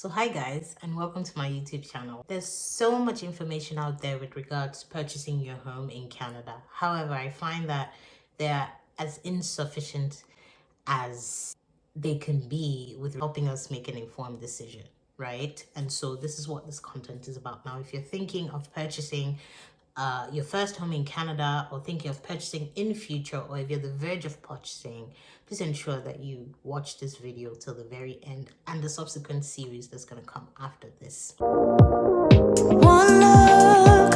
So hi guys, and welcome to my YouTube channel. There's so much information out there with regards to purchasing your home in Canada. However, I find that they're as insufficient as they can be with helping us make an informed decision, right? And so this is what this content is about. Now, if you're thinking of purchasing your first home in Canada or thinking of purchasing in future, or if you're the verge of purchasing, please ensure that you watch this video till the very end and the subsequent series that's going to come after this. One look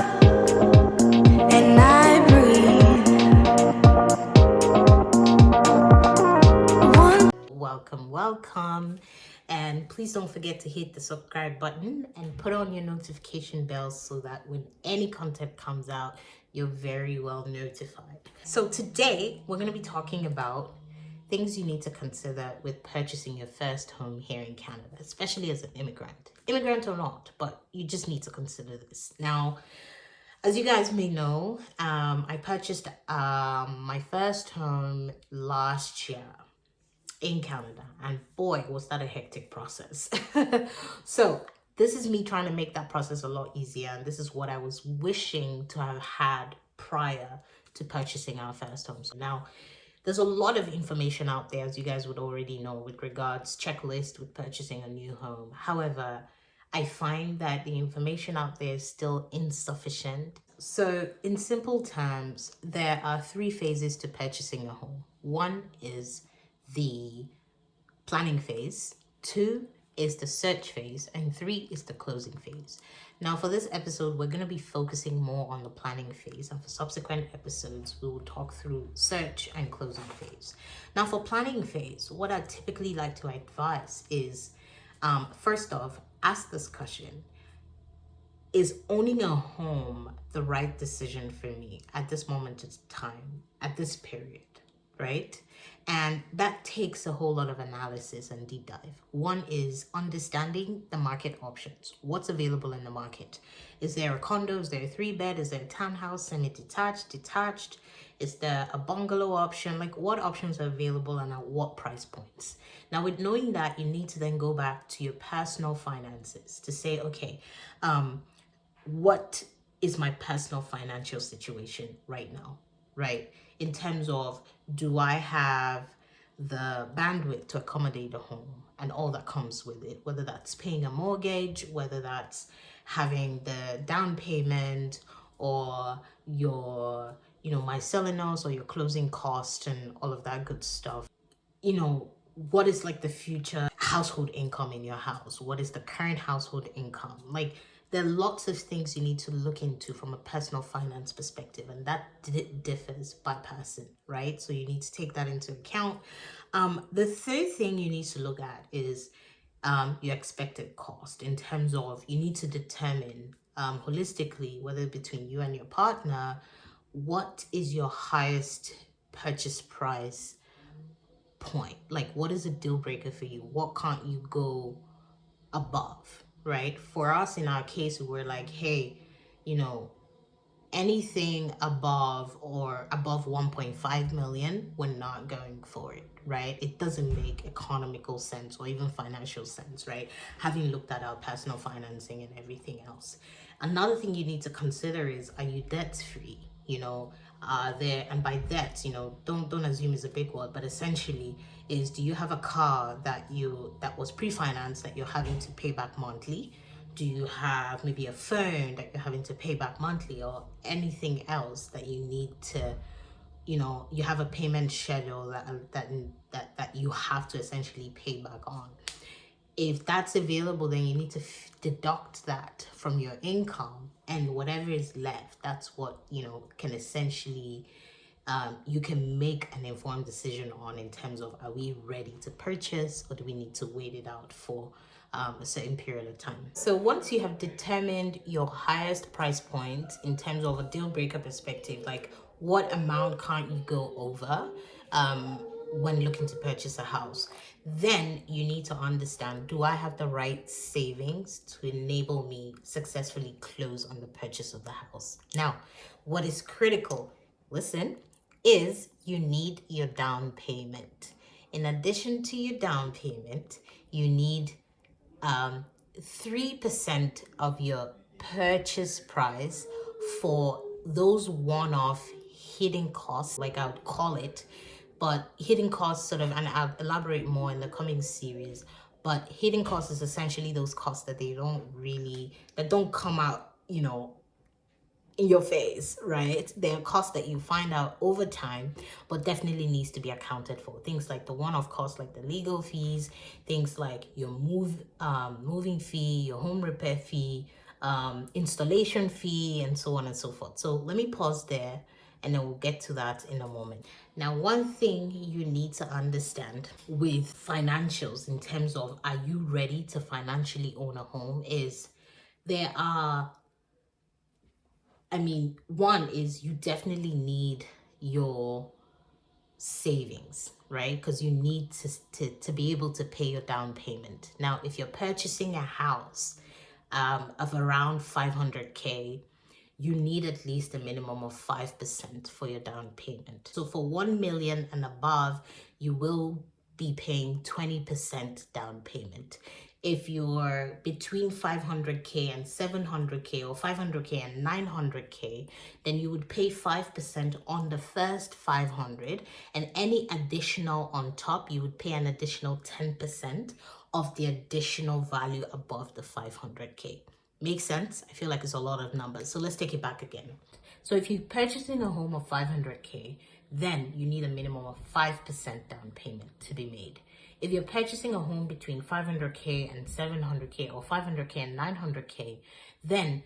and I breathe. Welcome. And please don't forget to hit the subscribe button and put on your notification bells so that when any content comes out, you're very well notified. So today we're going to be talking about things you need to consider with purchasing your first home here in Canada, especially as an immigrant or not, but you just need to consider this. Now, as you guys may know, I purchased my first home last year in Canada, and boy, was that a hectic process. So this is me trying to make that process a lot easier, and this is what I was wishing to have had prior to purchasing our first home. So now there's a lot of information out there, as you guys would already know, with regards checklist with purchasing a new home. However, I find that the information out there is still insufficient. So in simple terms, there are 3 phases to purchasing a home. One is the planning phase, 2 is the search phase, and 3 is the closing phase. Now for this episode, we're going to be focusing more on the planning phase, and for subsequent episodes, we will talk through search and closing phase. Now for planning phase, what I typically like to advise is, first off, ask this question: is owning a home the right decision for me at this moment of time, at this period, right? And that takes a whole lot of analysis and deep dive. One is understanding the market options. What's available in the market? Is there a condo? Is there a 3-bed? Is there a townhouse, semi-detached, detached? Is there a bungalow option? Like, what options are available and at what price points? Now, with knowing that, you need to then go back to your personal finances to say, okay, what is my personal financial situation right now, right? In terms of, do I have the bandwidth to accommodate a home and all that comes with it, whether that's paying a mortgage, whether that's having the down payment, or your, my selling house, or your closing cost and all of that good stuff. What is like the future household income in your house? What is the current household income? Like, there are lots of things you need to look into from a personal finance perspective, and that differs by person, right? So you need to take that into account. The third thing you need to look at is your expected cost, in terms of, you need to determine holistically, whether between you and your partner, what is your highest purchase price point? Like, what is a deal breaker for you? What can't you go above, right? For us, in our case, we were like, hey, anything above 1.5 million, we're not going for it, right? It doesn't make economical sense or even financial sense, right? Having looked at our personal financing and everything else. Another thing you need to consider is, are you debt free? There, and by debt, don't assume is a big word, but essentially is, do you have a car that was pre-financed that you're having to pay back monthly? Do you have maybe a phone that you're having to pay back monthly, or anything else that you need to, you have a payment schedule that you have to essentially pay back on? If that's available, then you need to deduct that from your income, and whatever is left, that's what can essentially you can make an informed decision on, in terms of, are we ready to purchase, or do we need to wait it out for a certain period of time? So once you have determined your highest price point in terms of a deal breaker perspective, like what amount can't you go over when looking to purchase a house, then you need to understand, do I have the right savings to enable me successfully close on the purchase of the house? Now, what is critical, listen, is you need your down payment. In addition to your down payment, you need 3% of your purchase price for those one-off hidden costs, like I would call it, but hidden costs sort of, and I'll elaborate more in the coming series, but hidden costs is essentially those costs that that don't come out, in your face, right? They're costs that you find out over time, but definitely needs to be accounted for. Things like the one-off costs, like the legal fees, things like your moving fee, your home repair fee, installation fee, and so on and so forth. So let me pause there, and then we'll get to that in a moment. Now, one thing you need to understand with financials in terms of are you ready to financially own a home is one is you definitely need your savings, right? Because you need to be able to pay your down payment. Now, if you're purchasing a house of around 500K, you need at least a minimum of 5% for your down payment. So for 1 million and above, you will be paying 20% down payment. If you're between 500K and 700K or 500K and 900K, then you would pay 5% on the first 500, and any additional on top, you would pay an additional 10% of the additional value above the 500K. Makes sense? I feel like it's a lot of numbers. So let's take it back again. So if you're purchasing a home of 500K, then you need a minimum of 5% down payment to be made. If you're purchasing a home between 500K and 700K or 500K and 900K, then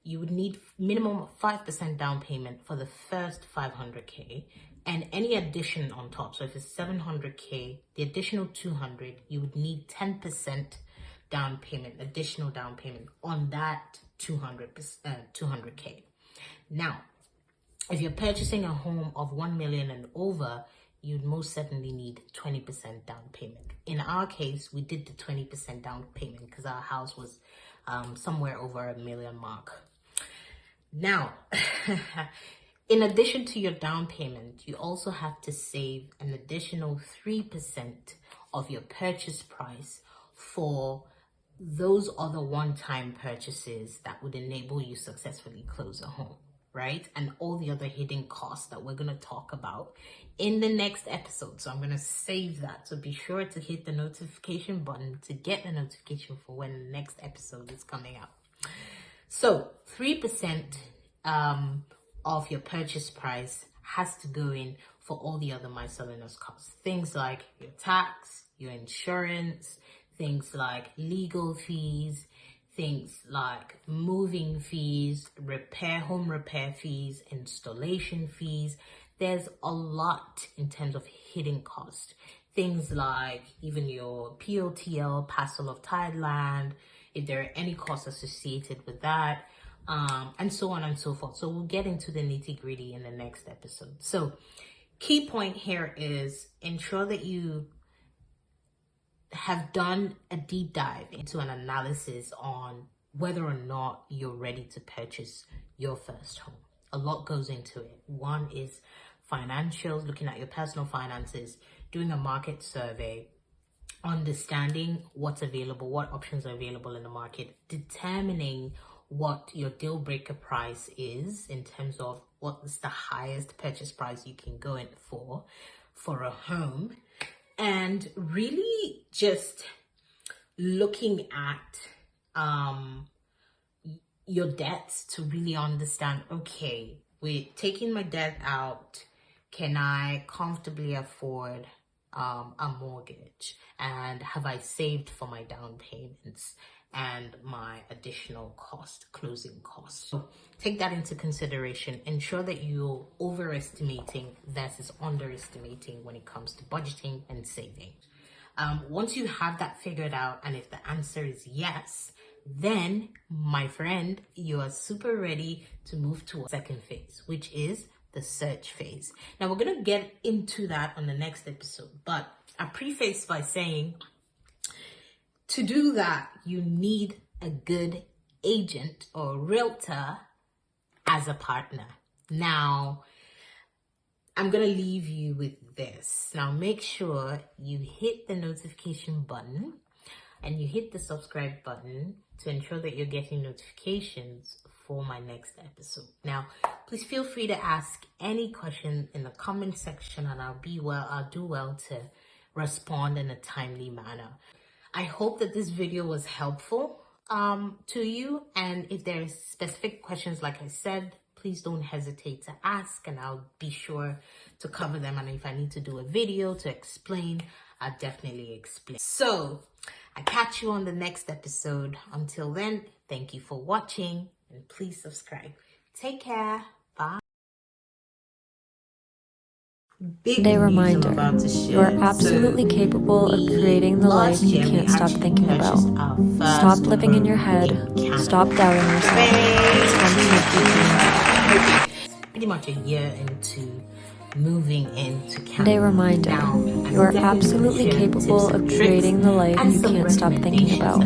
you would need minimum of 5% down payment for the first 500K and any addition on top. So if it's 700K, the additional 200, you would need 10% down payment, additional down payment on that 200K. Now, if you're purchasing a home of 1 million and over, you'd most certainly need 20% down payment. In our case, we did the 20% down payment because our house was somewhere over $1 million mark. Now, in addition to your down payment, you also have to save an additional 3% of your purchase price for those other one-time purchases that would enable you successfully close a home, right? And all the other hidden costs that we're going to talk about in the next episode. So I'm going to save that. So be sure to hit the notification button to get the notification for when the next episode is coming out. So 3% of your purchase price has to go in for all the other miscellaneous costs. Things like your tax, your insurance, things like legal fees, things like moving fees, home repair fees, installation fees. There's a lot in terms of hidden cost. Things like even your POTL, parcel of tied land, if there are any costs associated with that, and so on and so forth. So we'll get into the nitty-gritty in the next episode. So key point here is ensure that you have done a deep dive into an analysis on whether or not you're ready to purchase your first home. A lot goes into it. One is financials, looking at your personal finances, doing a market survey, understanding what's available, what options are available in the market, determining what your deal breaker price is in terms of what is the highest purchase price you can go in for a home, and really just looking at your debts to really understand, okay, with taking my debt out, can I comfortably afford a mortgage? And have I saved for my down payments and my additional closing costs? So take that into consideration. Ensure that you're overestimating versus underestimating when it comes to budgeting and saving. Once you have that figured out, and if the answer is yes, then, my friend, you are super ready to move to a second phase, which is the search phase. Now, we're going to get into that on the next episode, but I preface by saying to do that, you need a good agent or realtor as a partner. Now, I'm going to leave you with this. Now, make sure you hit the notification button. and you hit the subscribe button to ensure that you're getting notifications for my next episode. Now, please feel free to ask any question in the comment section, and I'll do well to respond in a timely manner. I hope that this video was helpful to you, and if there's specific questions, like I said, please don't hesitate to ask, and I'll be sure to cover them. And if I need to do a video to explain, I'll definitely explain. So I catch you on the next episode. Until then, thank you for watching, and please subscribe. Take care. Bye. Day reminder, you are absolutely capable of creating the life you can't stop thinking about. Stop living in your head. Stop doubting yourself. It's time to make your dreams. Pretty much a year into moving into Canada. Day reminder, you are absolutely capable of creating the life you can't stop thinking about.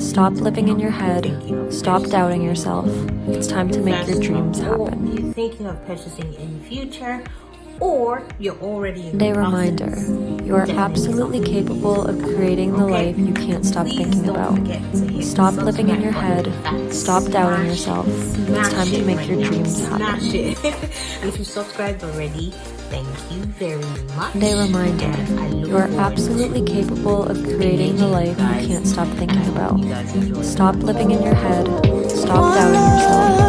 Stop living in your head. Stop doubting yourself. It's time to make your dreams happen. You're thinking of purchasing in the future, or you're already in Day the reminder, process. you are absolutely capable of creating the life you can't stop thinking about. Stop living in your head. Stop doubting yourself. It's time to make your dreams happen. And if you subscribed already, thank you very much. Day reminder, And I look you are forward absolutely to capable of creating the life you can't stop thinking about. Stop living in your head. Stop doubting yourself.